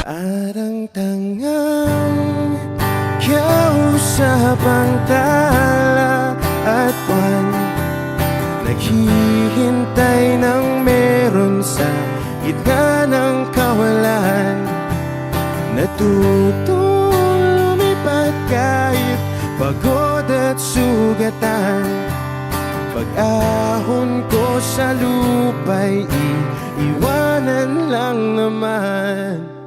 Parang tangang kausap ang tala at buwan, naghihintay ng meron sa gitna ng kawalan. Natutong lumipad kahit pagod at sugatan. Pag-ahon ko sa lupa'y iiwanan lang naman.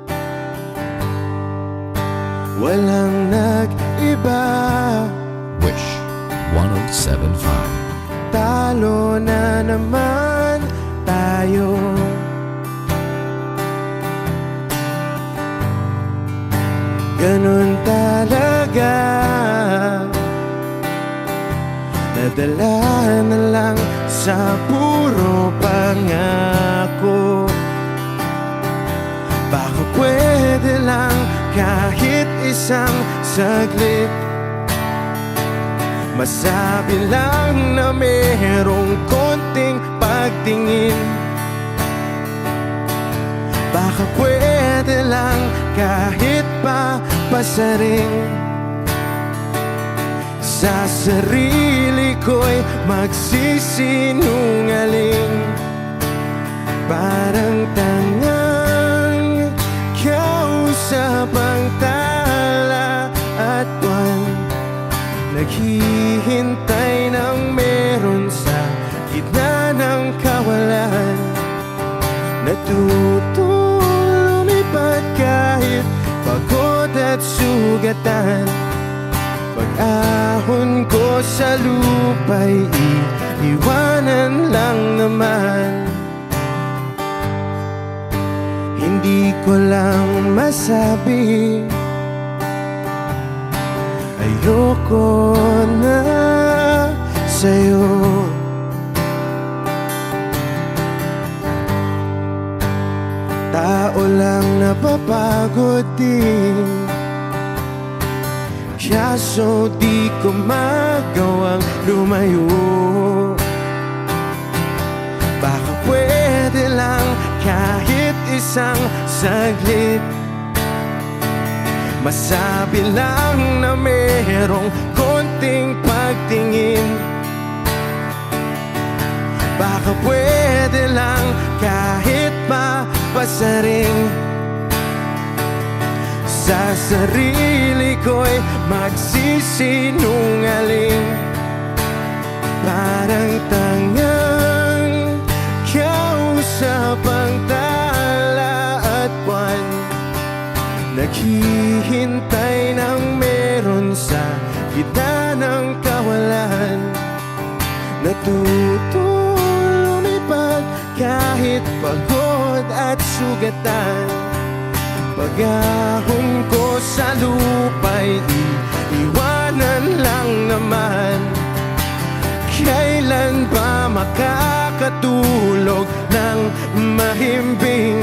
Walang nag-iba. Wish 107.5. Talo na naman tayo. Ganun talaga. Nadala na lang sa puro pangako. Baka pwede lang kahit isang saglit, masabi lang na merong konting pagtingin. Baka pwede lang kahit pa pasaring. Sa sarili ko'y magsisinungaling. Parang tangang kausap ang tala at buwan, naghihintay ng meron sa gitna ng kawalan. Natutong lumipad kahit pagod at sugatan. Pag-ahon ko sa lupa'y iiwanan lang naman. Hindi ko lang masabi, ayoko na sa'yo. Tao lang napapagod din, kaso di ko magawang lumayo. Baka pwede lang kahit isang saglit, masabi lang na merong konting pagtingin. Baka pwede lang kahit pasaring. Sa sarili ko'y magsisinungaling. Parang tangang kausap ang tala at buwan, naghihintay ng meron sa gitna ng kawalan. Natutong lumipad kahit pagod at sugatan. Pag-ahon ko sa lupa'y iiwanan lang naman. Kailan ba makakatulog ng mahimbing?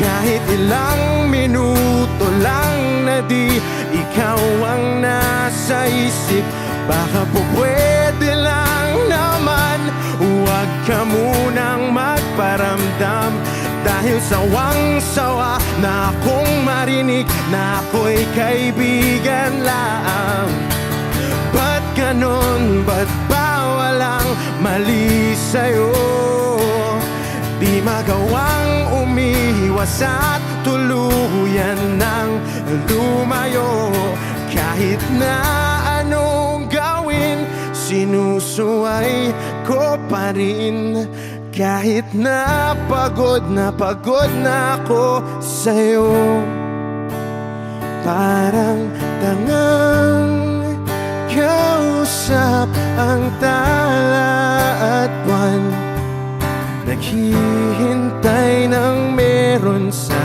Kahit ilang minuto lang na di ikaw ang nasa isip. Baka po pwede lang naman, huwag ka munang magparamdam. Dahil sawang-sawa na akong marinig na ako'y kaibigan lang. Ba't ganon? Ba't ba walang mali sa'yo? Di magawang umiwas at tuluyan ng lumayo. Kahit na anong gawin, sinusuway ko pa rin. Kahit na pagod na ako sa'yo. Parang tangang kausap ang tala at buwan, naghihintay ng meron sa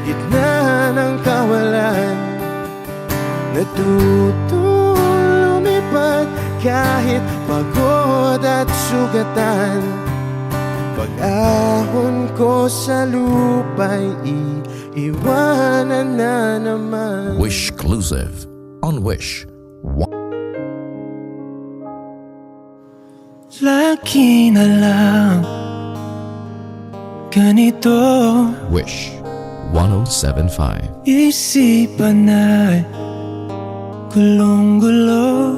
gitna ng kawalan. Natutong lumipad kahit pagod at sugatan. Pag-ahon ko sa lupa'y iiwanan na naman. Wish Exclusive on Wish. Lagi na lang ganito. Wish 1075. Isipan ay gulong-gulo,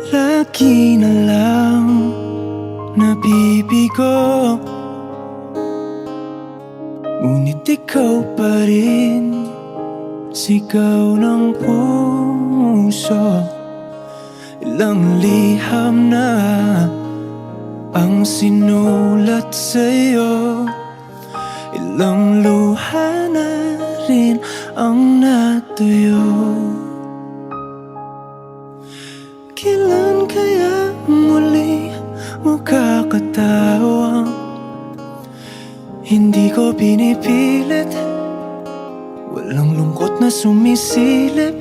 lagi na lang nabibigo. Ngunit ikaw pa rin, sigaw ng puso. Ilang liham na ang sinulat sa'yo, ilang luha na rin ang natuyo. Kailan kaya muli makakatawang hindi ko pinipilit, walang lungkot na sumisilip?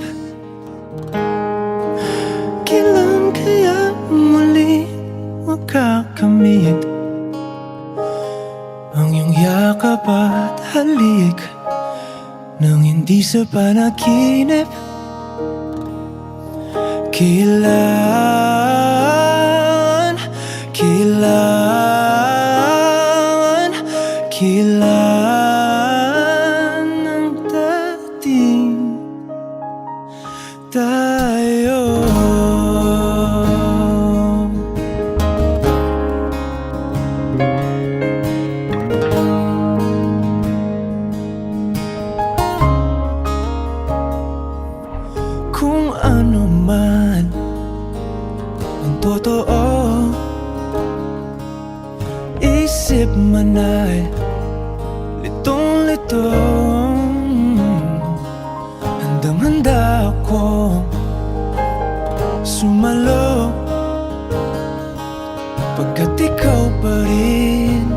Kailan kaya muli makakamit ang iyong yakap at halik nang hindi sa panaginip? Kailan, kailan, kailan ang dating tayo? Kung ano man ang totoo, isip man ay litong-lito. Handang-handa akong sumalo, pagkat ikaw pa rin,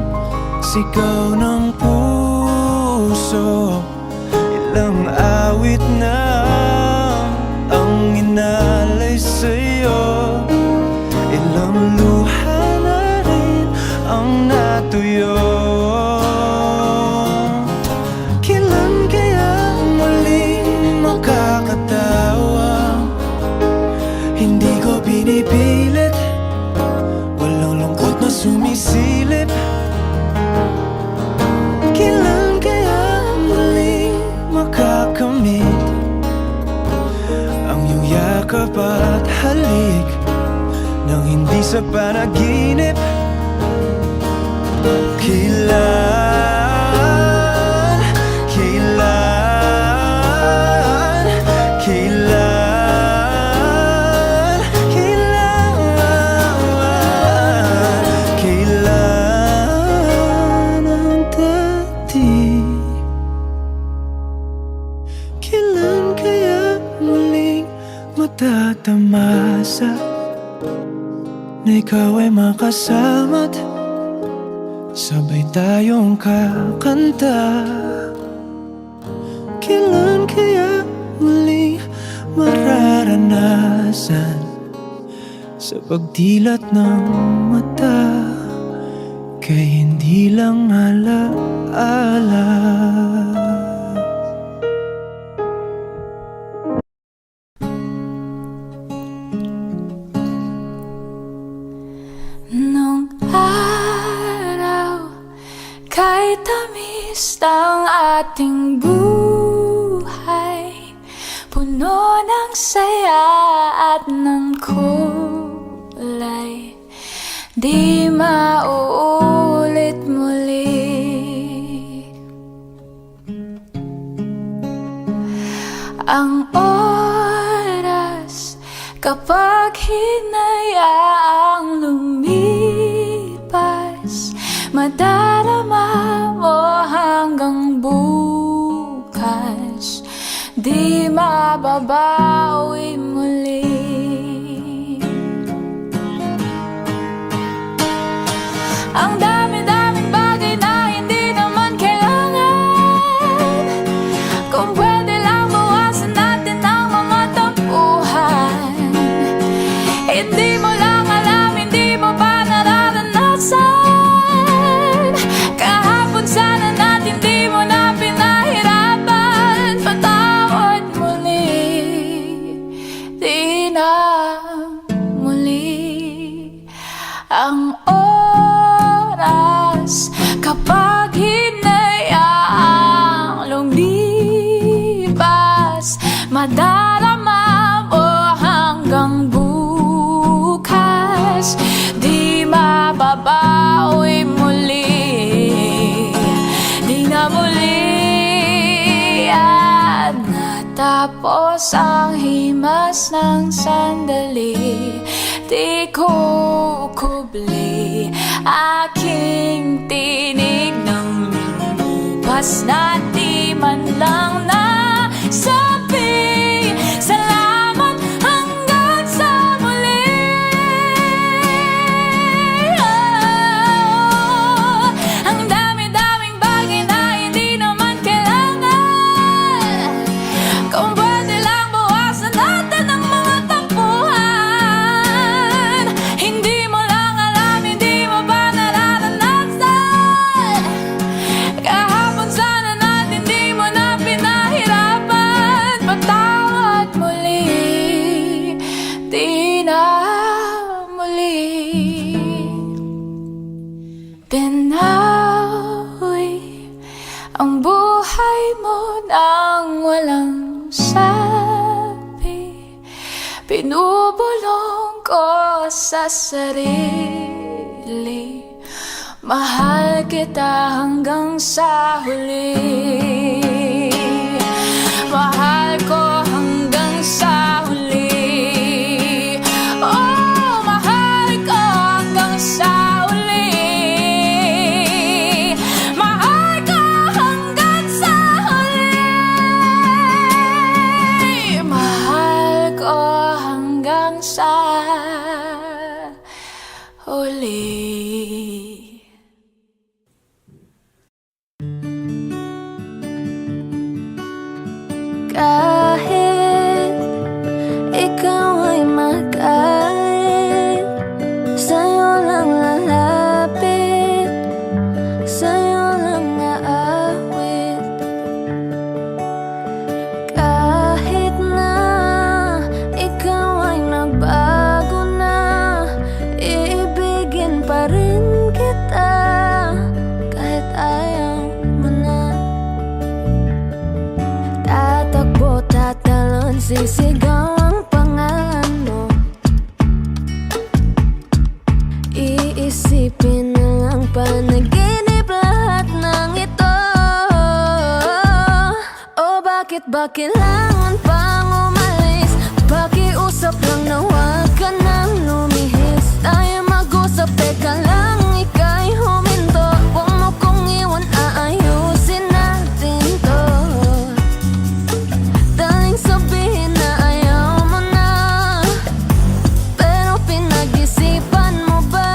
sigaw ng puso. Ilang awit na ang inalay sa'yo, ilang luha na rin ang natuyo. Kailan kaya muling makakatawa? Hindi ko pinipilit, walang lungkot na sumisilip. Kailan kaya muling makakamit ang iyong yakap at halik nang hindi sa panaginip? Kailan, kailan, kailan, kailan, kailan ang dating? Kailan kaya muling matatamasa na ikaw ay makasama't sabay tayong kakanta? Kailan kaya muling mararanasan sa pagdilat ng mata kay hindi lang alaala? Nung araw, kay tamis ng ating buhay, puno ng saya at ng kulay, di mauulit muli. Ang oras kapag hinayaang lumipas, madarama mo hanggang bukas, di mababawi muli. Ang dami-daming bagay na hindi naman kailangan, kung pwede lang bawasan natin ang mga tampuhan. Hindi mo lang alam, hindi mo pa nararanasan. Kahapon sana natin di mo na pinahirapan. Patawad muli, na muli at natapos ang himas ng sandali. Di ko kubli aking tinig ng lumipas na di man lang nasabi salamat hanggang sa muli. Ang dami-daming bagay na hindi naman kailangan. Kung pwede lang bawasan natin ang mga tampuhan. Hindi mo lang alam, hindi mo ba nararanasan? Kahapon sana natin di mo na pinahirapan. Patawad muli, di na muli. Binawi ang buhay mo nang walang sabi. Pinubulong ko sa sarili, mahal kita hanggang sa huli. Mahal ko hanggang sa huli. Oh, mahal ko hanggang sa huli. Mahal ko hanggang sa huli. Mahal ko hanggang sa huli. Kahit ikaw ay magalit, sa'yo lang lalapit, sa'yo lang aawit. Kahit na ikaw ay nagbago na, iibigin pa rin kita kahit ayaw mo na. Tatakbo, tatalon, sisigaw ang pangalan mo. Iisipin na lang panaginip lahat ng ito. O bakit ba kailangan pang umalis? Pakiusap lang na huwag ka nang lumihis. Tayo mag-usap, teka lang, ika'y huminto. Huwag mo kong iwan, aayusin natin to. Daling sabihin na ayaw mo na, pero pinag-isipan mo ba?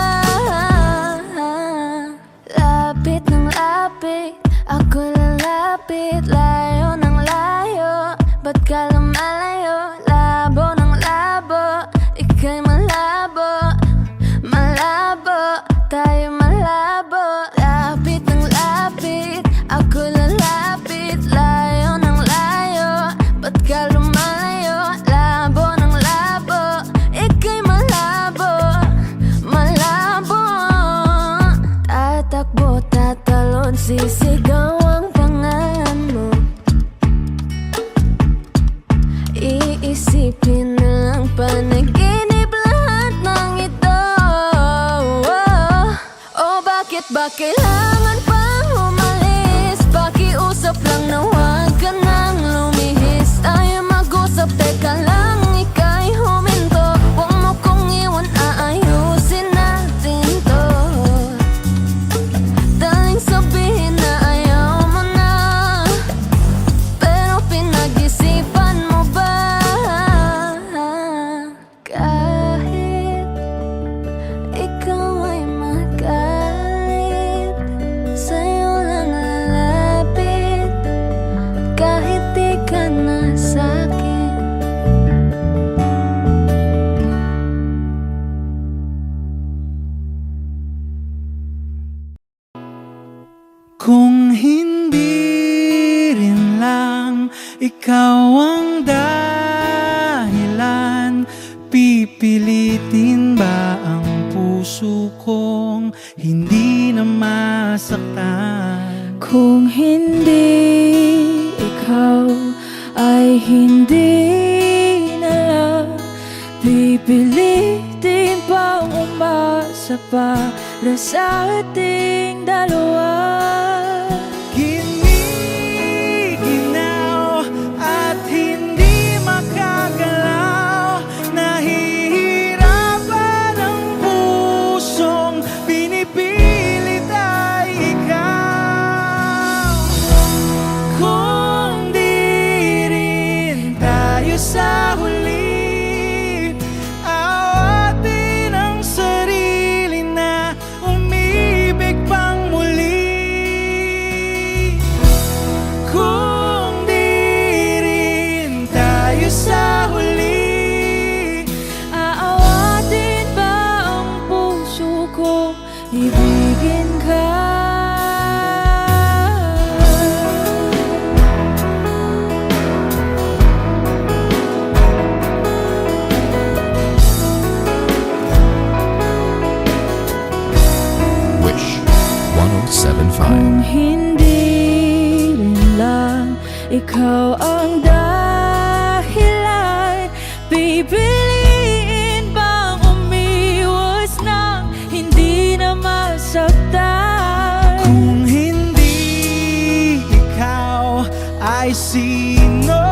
Lapit ng lapit, ako lalapit. Layo ng layo, ba't ka lumalayo? Labo ng labo, ika'y malabo. Malabo, tayo malabo. Lapit ng lapit, ako lalapit. Layo ng layo, ba't ka lumalayo? Labo ng labo, ika'y malabo. Malabo. Tatakbo, tatalon, sisigaw ang pangalan mo. Iisipin na lang panaginip lahat ng ito. O bakit ba kailangan pang umalis? Pakiusap lang na huwag ka nang lumihis. Tayo mag-usap, teka lang, ika'y huminto. Huwag mo kong iwan, aayusin natin to. Daling sabihin na ayaw mo na, pero pinag-isipan mo ba? Kahit ikaw ay magalit, sa'yo lang lalapit. Kahit di ka na sa'kin. Kung hindi rin lang ikaw ang dahilan, pipilitin ba ang puso kong hindi na masaktan? Kung hindi ikaw ay hindi na lang, pipilitin pang umasa para sa ating dalawa. Ginawa ikaw ang dahilan. Pipiliin bang umiwas nang hindi na masaktan? Kung hindi ikaw, ay sino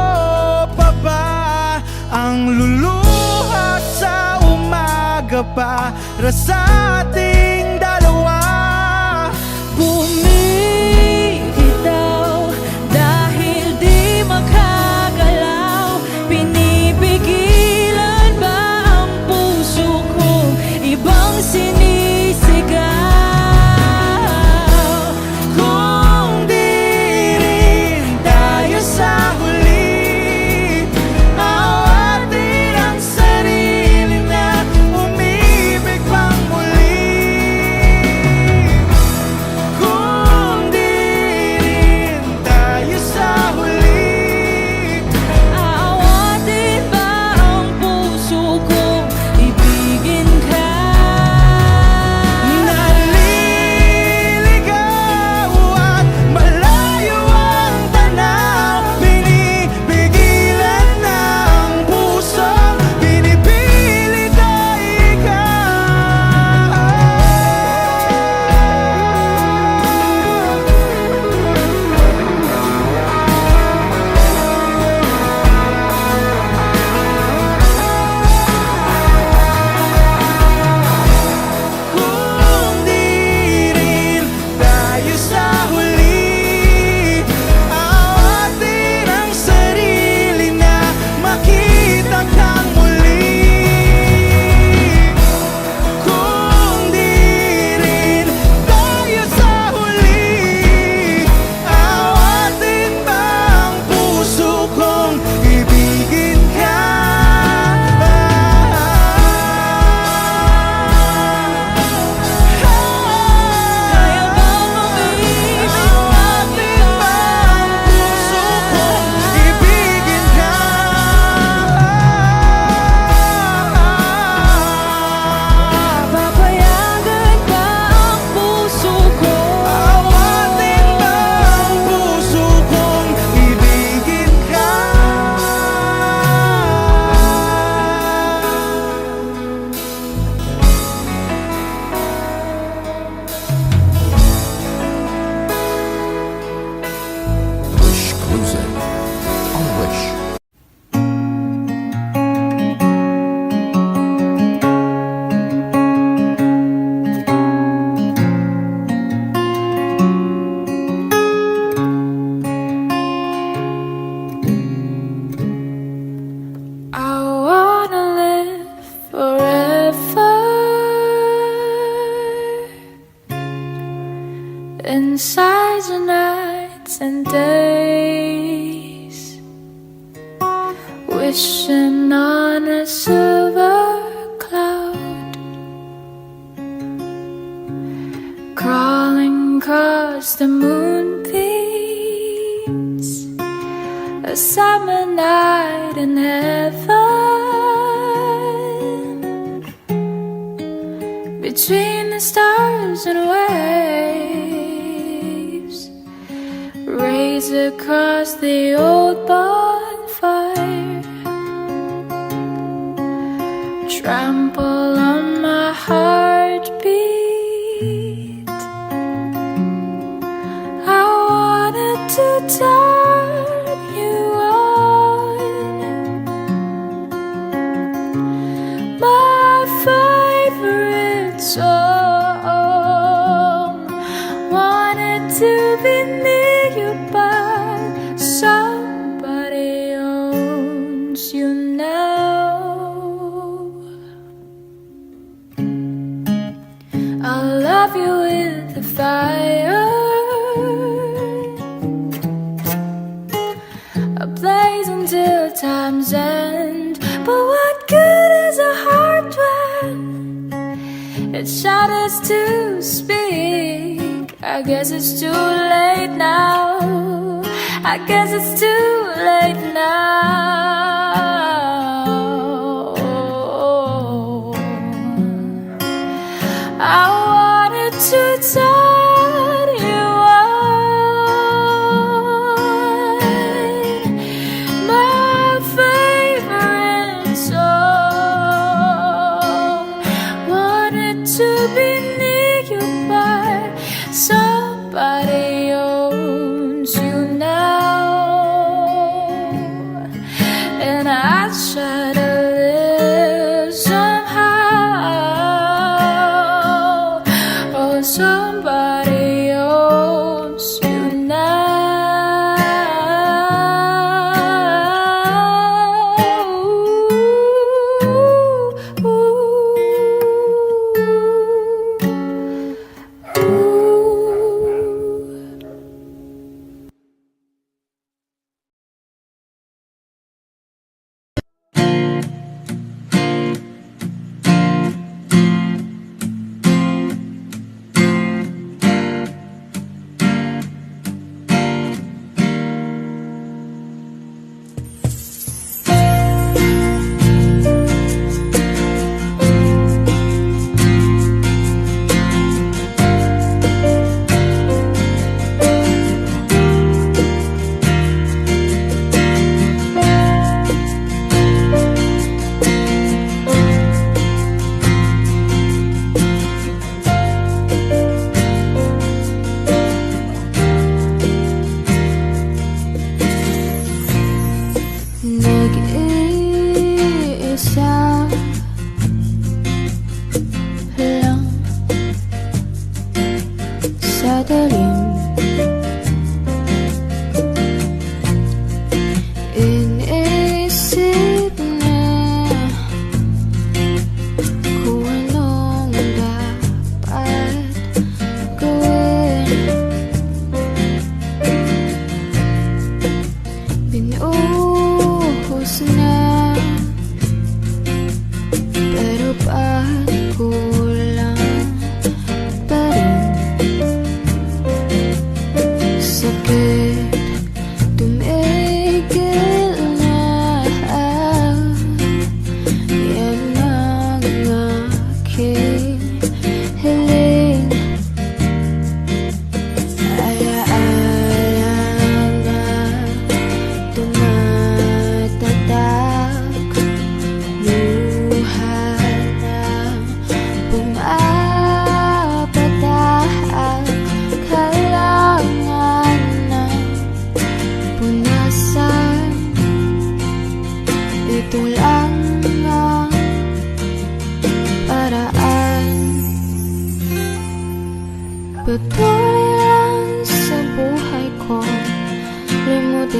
pa ba ang luluha sa umaga para sa ating dalawa? Bumibitaw dahil di makagalaw. Pinipigilan ba ang puso ko ibang sinisigaw? Kung di rin tayo sa huli, awatin ang sarili na umibig pang muli. Kung di rin tayo sa huli, Aawatin ba ang puso ko ibigin ka? naliligaw at malayo ang tanaw. Pinipigilan ng puso, pinipilit ay Kung di rin tayo sa huli, awatin ang sarili na makita kang muli. Kung di rin tayo sa huli, awatin ba ang puso kong ibigin ka? Kaya bang umibig Awatin ba ang puso kong ibigin ka? Papayagan ba ang puso ko? Awatin ba ang puso kong ibigin ka? Wish Exclusive on Wish. I wanna live forever inside the nights and days, wishing on a silver cloud, crawling across the moonbeams, a summer night in heaven, between the stars and waves, rays across the old bonfire, trample on my heartbeat. I wanted to turn you on, my favorite song. Wanted to be near you, but somebody owns you now. I'll love you with the fire, ablaze until time's end. But what good is a heart when it shatters to speak? I guess it's too late now. I guess it's too late now. I wanted to turn you on,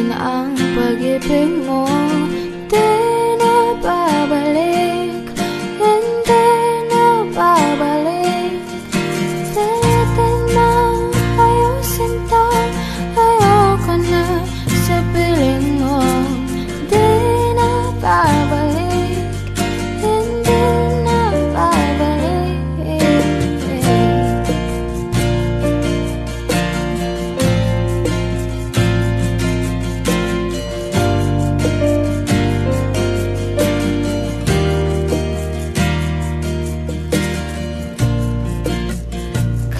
limutin ang pag-ibig mo. Di na babalik, hindi na babalik. Pilitin mo ayusin to, ayoko na sa piling mo. Di na babalik, hindi na babalik.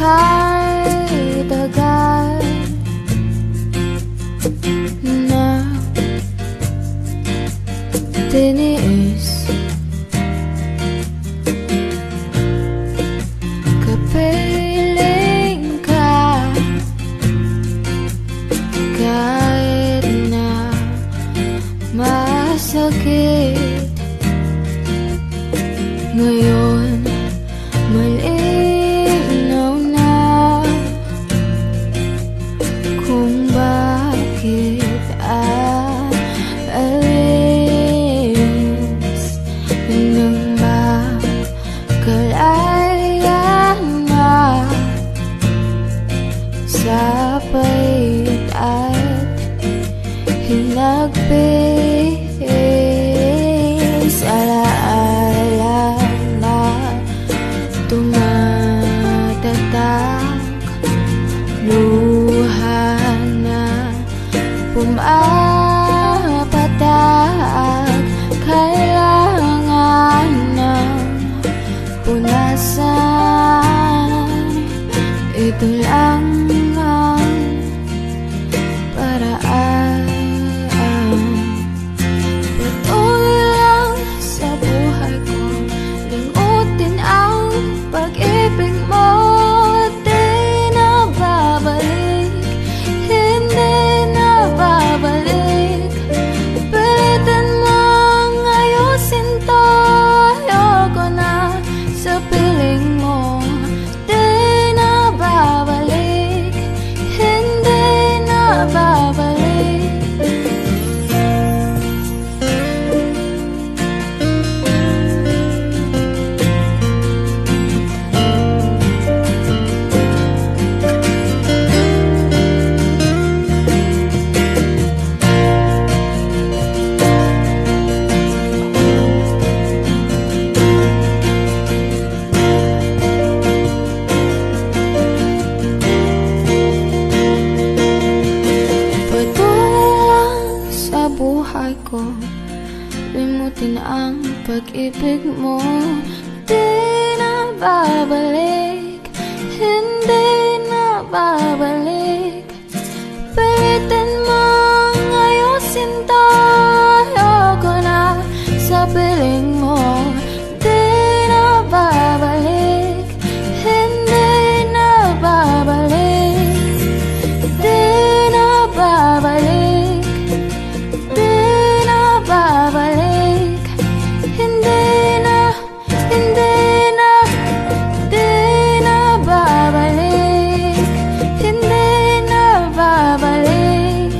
Kahit agad na tiniis, kapiling ka, kahit na masakit. Ngayon malinaw na kung bakit aalis nang makalaya na sa pait at hinagpis. Alaala na tumatatak, luha na pumapatak. Kailangan ng punasan, ito lang ang paraan. Patuloy lang sa buhay ko, limutin ang pag-ibig mo. Di na babalik, hindi na babalik. Pilitin mong ayusin to, ayoko na sa piling mo. Di na babalik, hindi na babalik. Patuloy lang sa buhay ko, limutin ang pag-ibig mo. Di na babalik, hindi na babalik. Pilitin mong ayusin to, ayoko na sa piling mo. Di na babalik, hindi na babalik. Di na babalik, di na babalik. Hindi na, hindi na, di na babalik. Hindi na babalik,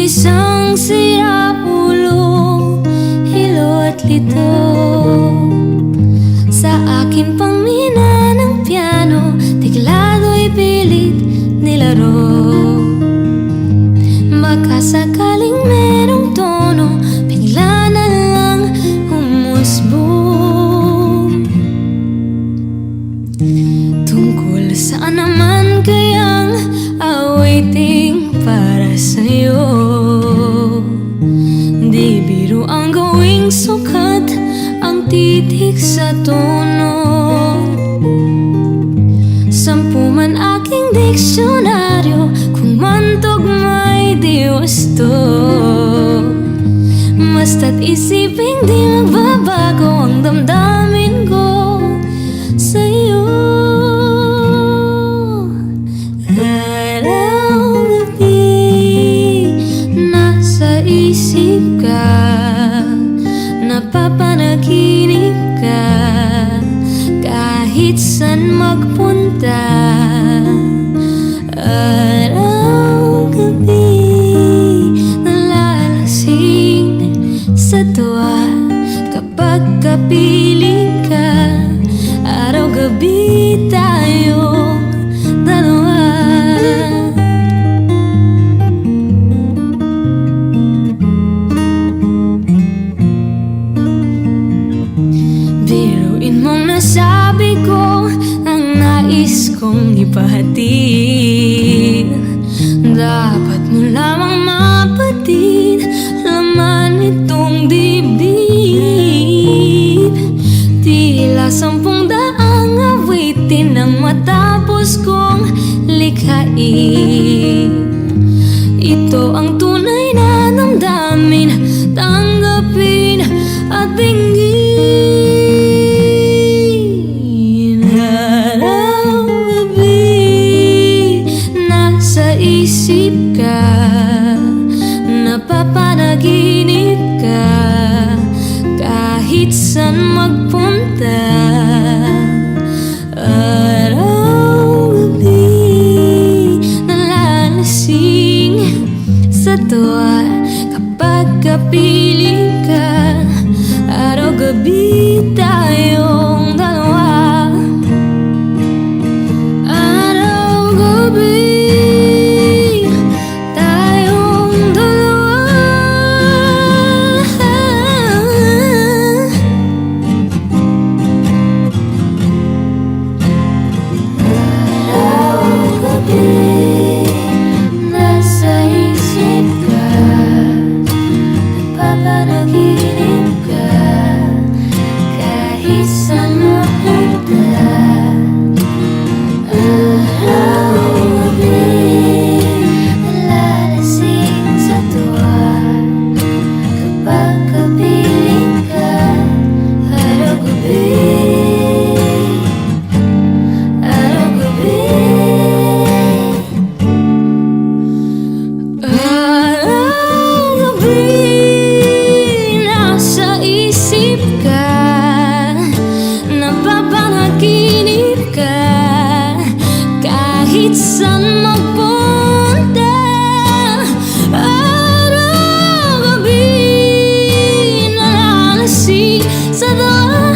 isang sira ulo, hilo at lito. Sa akin pang mina ng piano, teklado'y pilit nilaro. Baka sakaling merong tono, bigla na lang humusbong. Tungkol saan naman kayang awiting para sa'yo? Di biro ang gawing sukat, ang titik sa tono. 10 man aking diksyonaryo, kung mantog may di gusto. Basta't isiping di magbabago ang damdamin ko sa'yo. Araw-gabi nasa isip ka, napapanaginip ka, kahit saan magpunta. Araw-gabi nalalasing sa tuwa kapag kapiling ka. Araw-gabi tayong dalawa. Biruin mong nasabi ko ang nais kong ipahatid. Dapat mo lamang mapatid laman itong dibdib. Tila 10 daang awitin ang matapos kong likhain. Ito ang tunay na damdamin, tanggapin at dinggin. Araw-gabi nasa isip ka, napapanaginip ka, kahit saan magpunta. Araw-gabi nalalasing sa tuwa kapag kapiling ka. Araw-gabi tayong dalawa. Araw-gabi tayong dalawa. Araw-gabi nasa isip ka, napapanaginip ka, kahit saan mapunta. Araw-gabi nalalasing sa tuwa kapag kapiling ka. Araw-gabi, araw-gabi. Araw-gabi nasa isip ka, napapanaginip ka, kahit saan magpunta. Araw-gabi nalalasing sa tuwa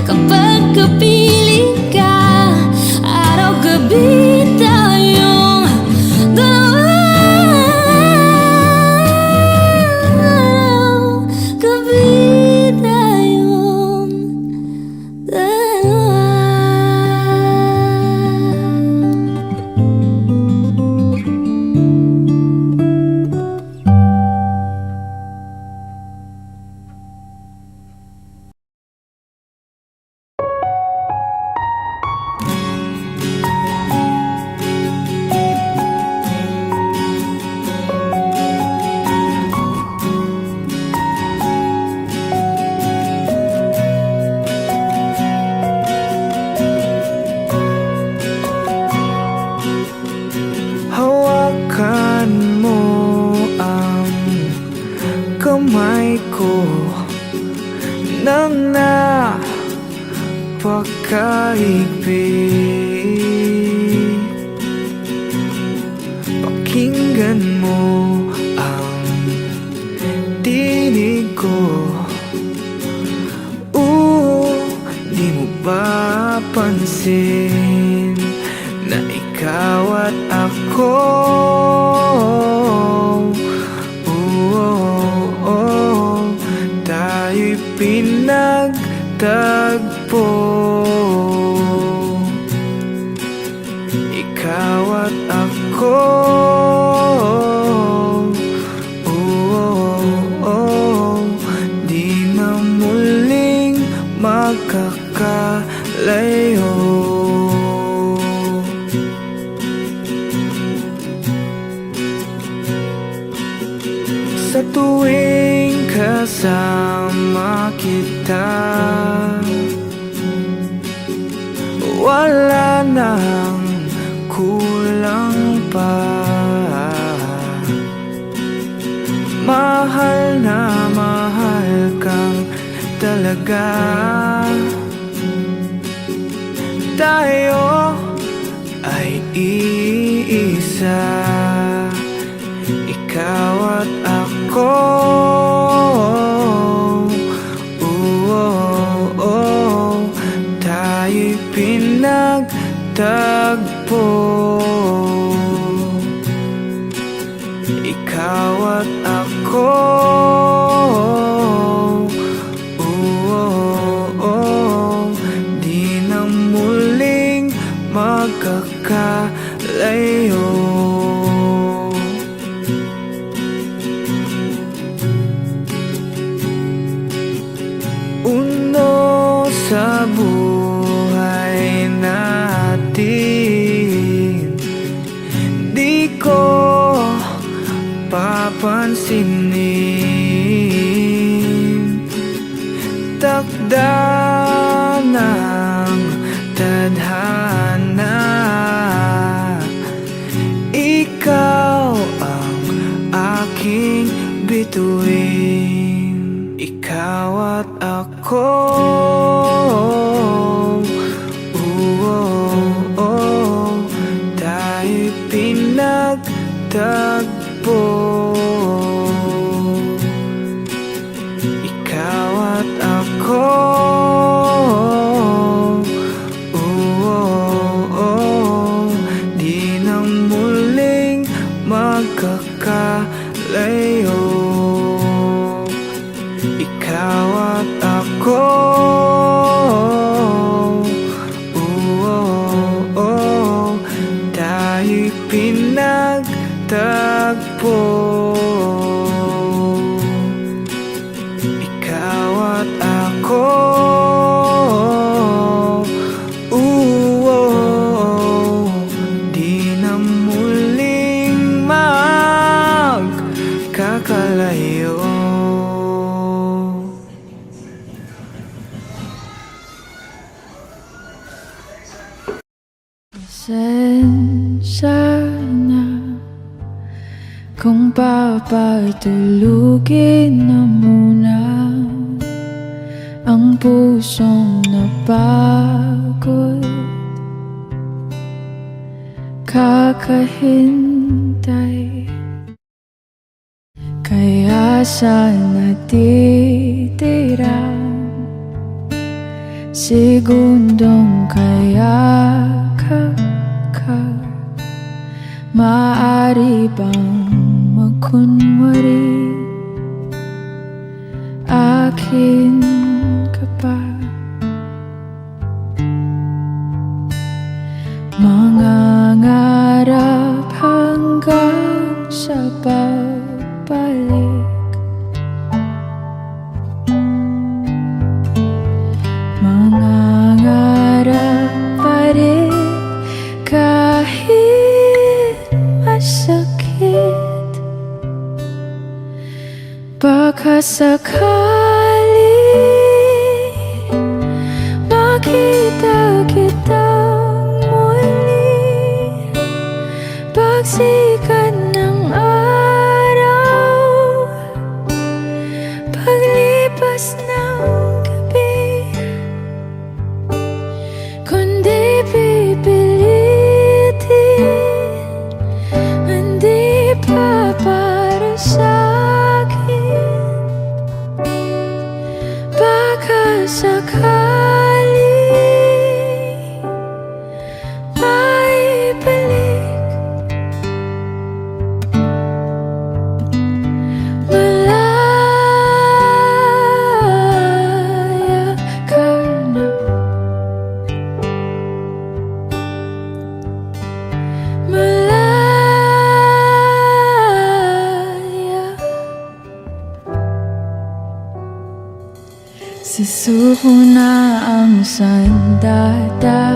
kapag kapiling ka. Araw-gabi tayong dalawa. Araw-gabi tayong dalawa. Hawakan mo ang kamay ko nang napakaigpit. Pakinggan mo papansin na ikaw at ako. Tayo'y pinagtagpo. Ikaw at ako. Di na muling magkakalayo. Sa tuwing kasama kita, wala nang kulang pa. Mahal na mahal kang talaga. Tayo ay iisa, ikaw at ako. Tayo'y pinagtagpo. Ikaw at ako. Di na muling magkakalayo. Uno sa buhay natin, di ko papansinin. Takda ng tadhana, ikaw ang aking bituin. Ikaw at ako. Tayo'y pinagtagpo. Ikaw at ako. Di na muling magkakalayo. Ikaw at ako. Tayo'y pinagtagpo. Ikaw at ako. Di na muling magkakalayo. Pasensya na kung papatulugin na muna ang pusong napagod. Kakahintay, kaya sa natitirang segundong kayakap ka, maaari bang magkunwari akin ka pa? Mangangarap hanggang sa pagbalik, mangangarap pa rin kahit masakit. Baka sakali makita kitang muli pagsikat ng araw, paglipas ng gabi. Kundi pipilitin, hindi pa para sa'kin. Baka sakali Susuko na ang sandata,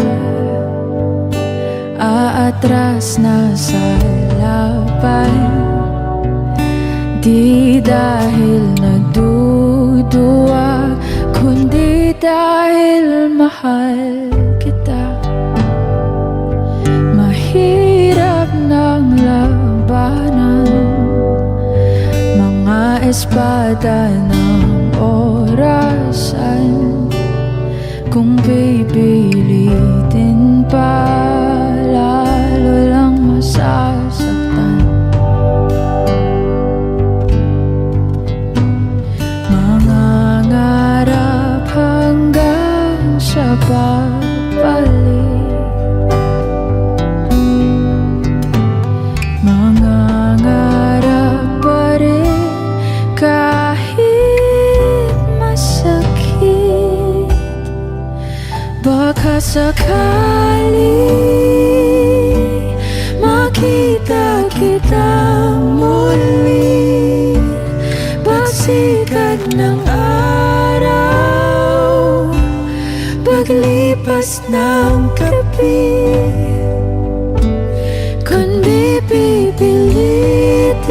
aatras na sa laban. Di dahil naduduwa, kundi dahil mahal kita. Mahirap ng labanan, mga espada ng orasan. Kung pipilitin pa, lalo lang masasaktan. Mangangarap hanggang sa pagbalik, mangangarap pa rin kahit masakit. Baka sakali makita kita muli, pagsikat ng araw, paglipas ng gabi. Kundi pipilitin,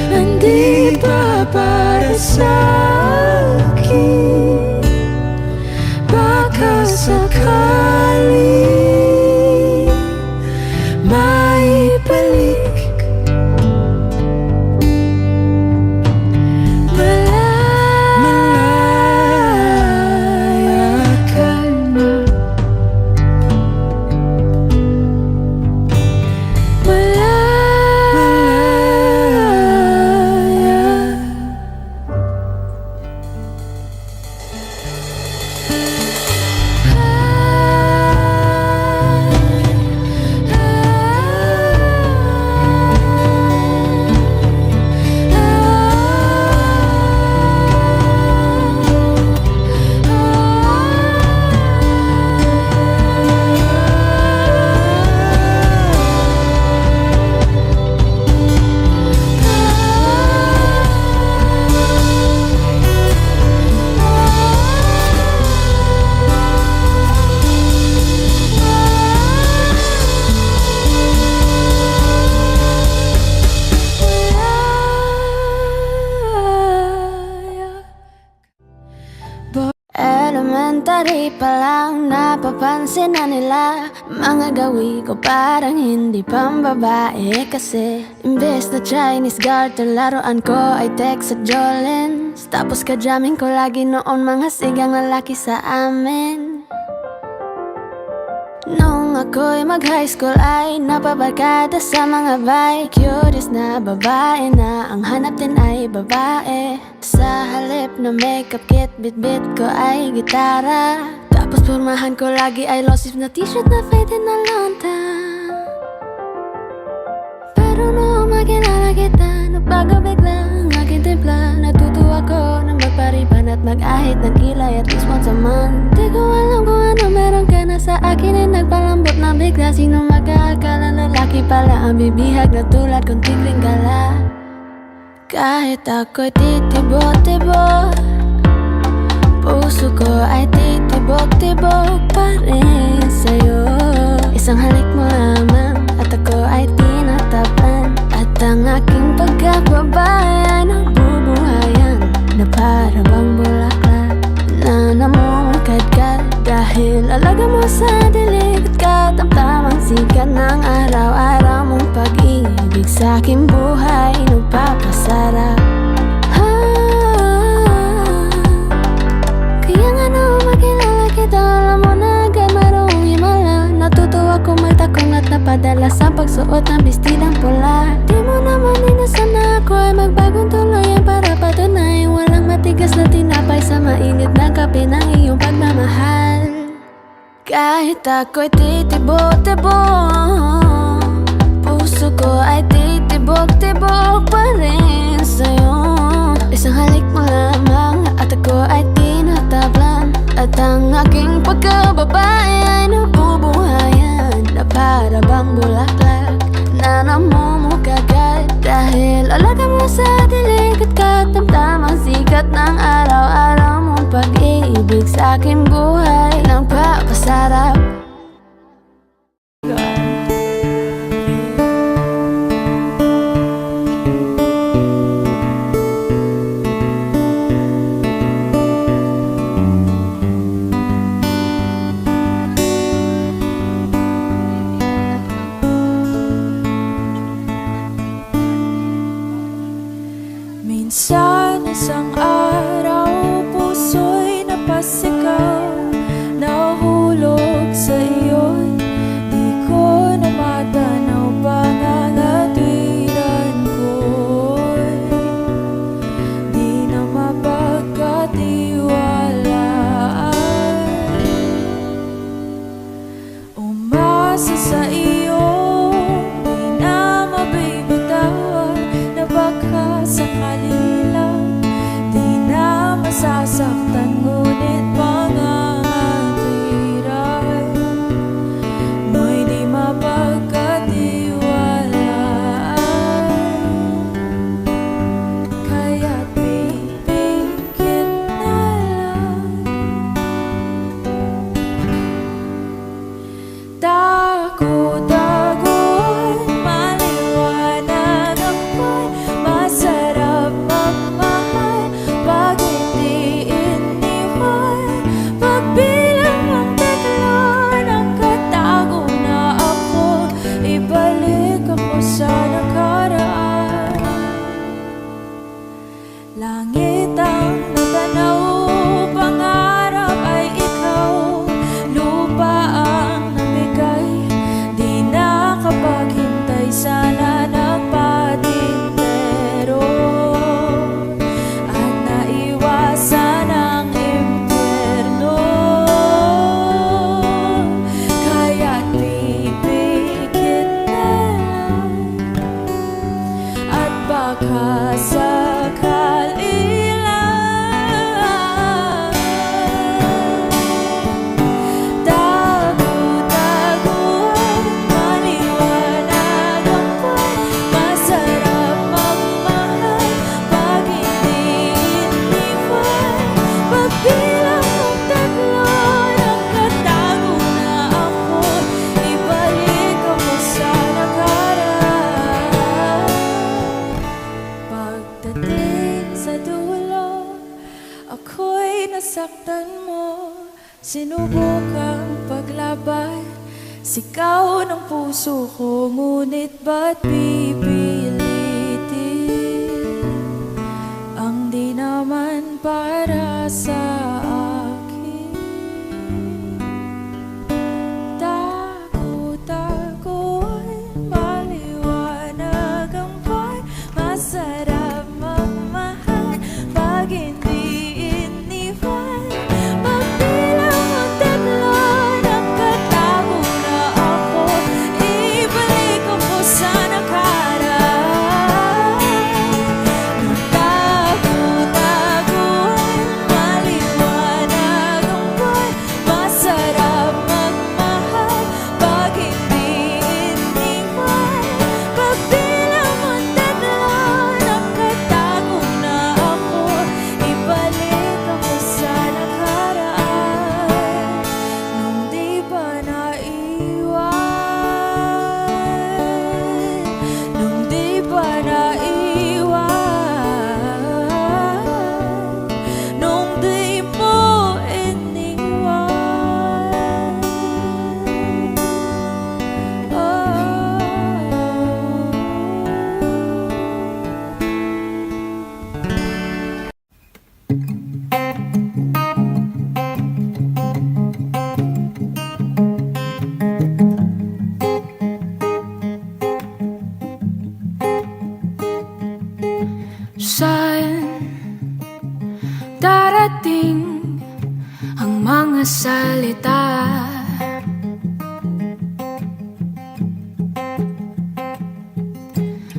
hindi pa para sa akin. Baka sakali maibalik. Malaya ka na, elementary pa lang napapansin na nila mga gawi ko parang hindi pambabae. Kasi imbes na Chinese garter, laruan ko ay Tex at Jolens. Tapos ka-jamming ko lagi noon mga sigang lalaki sa amin. Nung ako'y mag-high school ay napabarkada sa mga bike. Curious na babae na ang hanap din ay babae. Sa halip na makeup kit, bit-bit ko ay gitara. Tapos pormahan ko lagi ay low sleeve na t-shirt na faded na lonta. Pero noong makilala kita, nabago bigla ang aking timpla. Natutuwa ko na magpariban at mag-ahit ng kilay at least once a month. Di ko alam kung ano meron ka na sa akin ay nagpalambot na bigla. Sino mag-aakala lalaki pala ang bibihag na tulad kong tigling gala. Kahit ako'y titibok-tibok, puso ko ay titibok-tibok pa rin sa'yo. Isang halik mo lamang at ako ay tinatapan. At ang aking pagkababay ay nagbubuhayan na para bang bulaklak na namumukadkad. Dahil alaga mo sa dilig at katamtamang sikat ng araw-araw mong pag-ibig sa aking buhay nagpapasarap. Kaya nga nung makilala kita, alam mo na agad marunong himala. Natutuwa kong magtakong at napadala sa pagsuot ng bestidang pula. Di mo naman inasan na ako ay magbagong tuluyan para patunay walang matigas na tinapay sa mainit na kape ng iyong pagmamahal. Kahit ako'y titibok-tibok, puso ko ay titibok-tibok pa rin sa'yo. Isang halik mo lamang at ako ay tinatablan. At ang aking pagkababay ay nabubuhayan na para bang bulaklak na namumukagad. Dahil alaga mo sa dilig at katamtamang sikat ng araw-araw sarap. Minsan isang araw, puso'y napasigaw, nahulog sa iyo'y di ko na matanaw. Pangangatwiran ko'y di na mapagkatiwalaan. Umasa sa iyo, di na mabibitawan, na baka sakali lang di na masasaktan. Ngunit pangangatwiran mo'y di mapagkatiwalaan. Kaya't pipigit na lang. Takot-takot, maliwanag ako'y masarap magmahal. Pag hindi iniwan, pagbilang ang tatlo, nakatago na ako. Ibalik ako sa nakaraan. Langit ang natanaw, pangarap ay ikaw. Lupa ang namigay, di nakapaghintay. Sana nagpatintero at naiwasan ang impyerno. Kaya't pipikit na lang, at baka sakali lang. Tago-taguan, maliwanag ang buwan, masarap magmahal. Pag hindi iniwan, pagbilang ang tatlo, nakatago na ako. Ibalik ako sa nakaraan. Pagdating sa dulo, ako'y nasaktan mo. Sinubukang paglaban, sigaw ng puso ko. Ngunit ba't pipilitin ang di naman para sa akin? Tago-taguan, maliwanag ang buwan, masarap magmahal. Pag hindi iniwan, pagbilang ang tatlo, nakatago na ako. Ibalik ako sa nakaraan. Tago-taguan, maliwanag ang buwan, masarap magmahal. Pag hindi iniwan, pagbilang ang tatlo, nakatago na ako. Ibalik ako sa nakaraan, nung di pa naiwan, nung di pa naiwan, nung di mo iniwan. Saan darating ang mga salita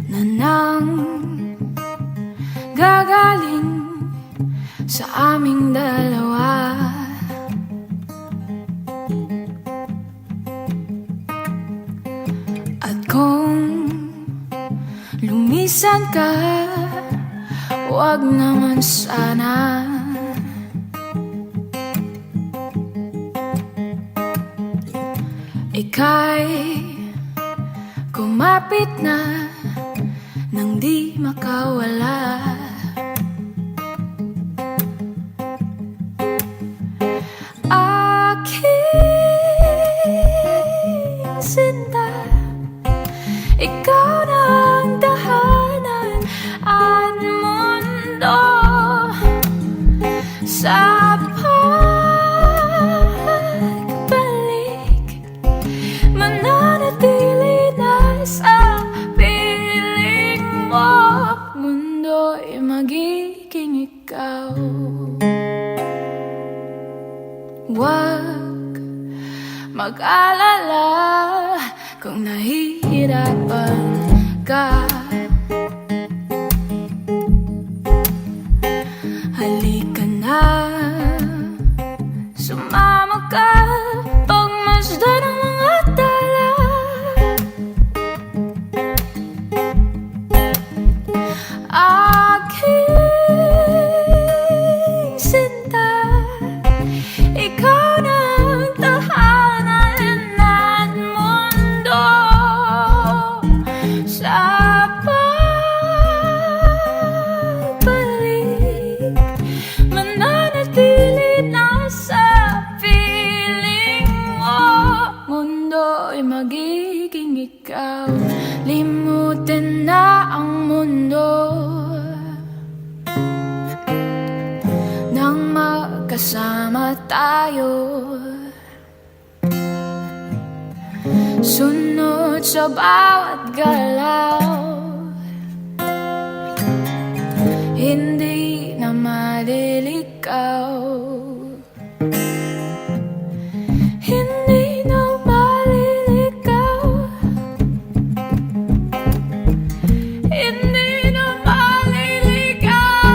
na nang gagaling sa aming dalawa? At kung lumisan ka, wag naman sana. ika'y kumapit na nang di makawala. Aking sinta, ikaw na ang tahanan at mundo. Sa pagbalik, mananatili na sa piling mo. Mundo'y magiging ikaw. Huwag mag-alala kung nahihirapan ka. Halika na, sumama ka, pagmasdan ang mga tala. Aking sinta, ikaw na ang tahanan at mundo. Sa pagbalik, mananatili na sa piling mo. Mundo'y magiging ikaw. Limutin na ang mundo nang magkasama tayo. Sunod sa bawat galaw, hindi na malilikaw. Hindi na malilikaw. Hindi na maliligaw.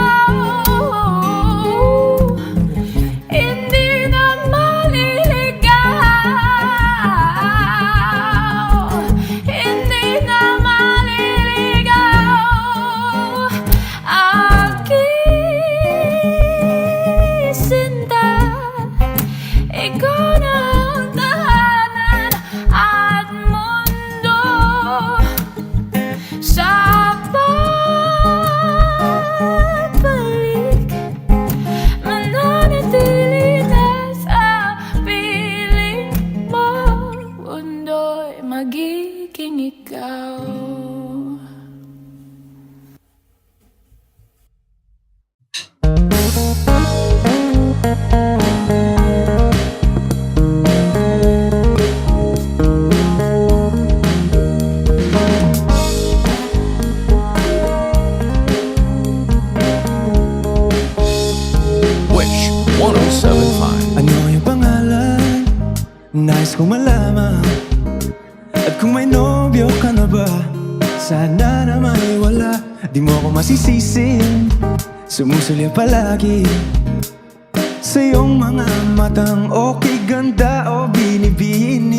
Hindi na maliligaw. Hindi na maliligaw. Aking sinta, ikaw na ang tahanan at mundo. Sa pagbalik, mananatili na sa piling mo. Mundo'y magiging ikaw. Wish 1075. Ano yung pangalan? Nais kong malaman. At kung may nobyo ka na ba, sana na maiwala. Di mo ako masisisin, sumusulya palagi sa iyong mga matang okay ganda o binibining.